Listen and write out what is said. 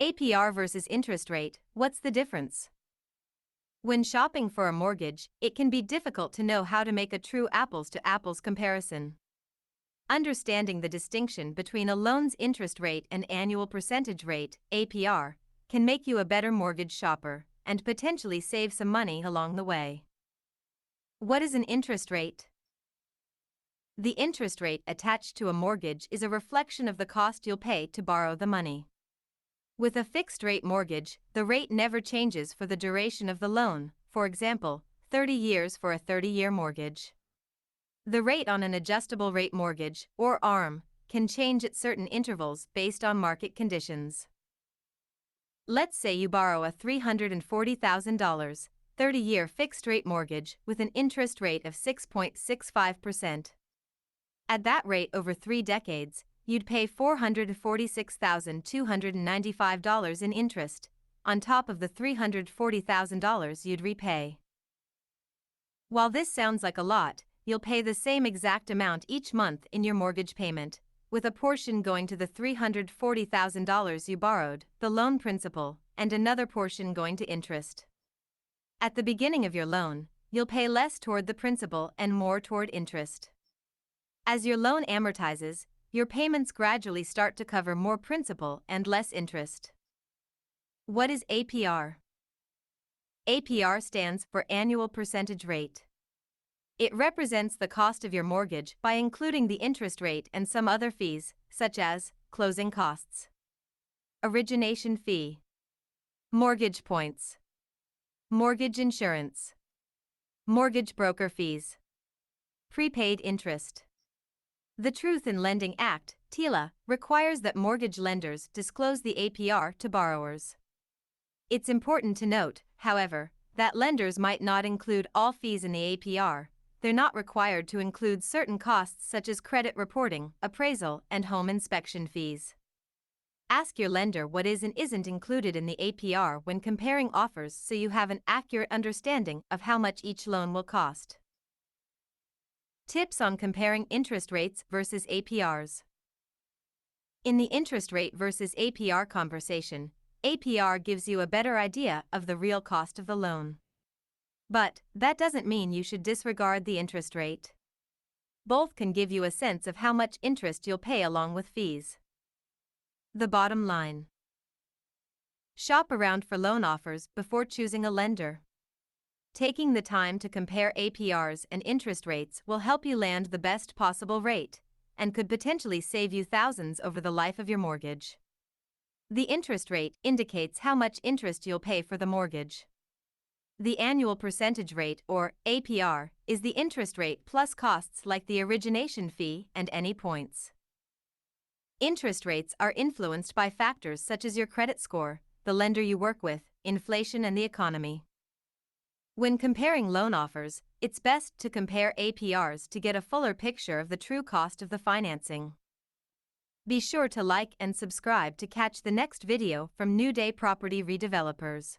APR versus interest rate, what's the difference? When shopping for a mortgage, it can be difficult to know how to make a true apples-to-apples comparison. Understanding the distinction between a loan's interest rate and annual percentage rate, APR, can make you a better mortgage shopper and potentially save some money along the way. What is an interest rate? The interest rate attached to a mortgage is a reflection of the cost you'll pay to borrow the money. With a fixed-rate mortgage, the rate never changes for the duration of the loan, for example, 30 years for a 30-year mortgage. The rate on an adjustable-rate mortgage, or ARM, can change at certain intervals based on market conditions. Let's say you borrow a $340,000, 30-year fixed-rate mortgage with an interest rate of 6.65%. At that rate over 3 decades, you'd pay $446,295 in interest, on top of the $340,000 you'd repay. While this sounds like a lot, you'll pay the same exact amount each month in your mortgage payment, with a portion going to the $340,000 you borrowed, the loan principal, and another portion going to interest. At the beginning of your loan, you'll pay less toward the principal and more toward interest. As your loan amortizes, your payments gradually start to cover more principal and less interest. What is APR? APR stands for Annual Percentage Rate. It represents the cost of your mortgage by including the interest rate and some other fees, such as closing costs, origination fee, mortgage points, mortgage insurance, mortgage broker fees, prepaid interest. The Truth in Lending Act, TILA, requires that mortgage lenders disclose the APR to borrowers. It's important to note, however, that lenders might not include all fees in the APR. They're not required to include certain costs such as credit reporting, appraisal, and home inspection fees. Ask your lender what is and isn't included in the APR when comparing offers so you have an accurate understanding of how much each loan will cost. Tips on comparing interest rates versus APRs. In the interest rate versus APR conversation, APR gives you a better idea of the real cost of the loan. But that doesn't mean you should disregard the interest rate. Both can give you a sense of how much interest you'll pay along with fees. The bottom line: shop around for loan offers before choosing a lender. Taking the time to compare APRs and interest rates will help you land the best possible rate, and could potentially save you thousands over the life of your mortgage. The interest rate indicates how much interest you'll pay for the mortgage. The annual percentage rate, or APR, is the interest rate plus costs like the origination fee and any points. Interest rates are influenced by factors such as your credit score, the lender you work with, inflation, and the economy. When comparing loan offers, it's best to compare APRs to get a fuller picture of the true cost of the financing. Be sure to like and subscribe to catch the next video from New Day Property Redevelopers.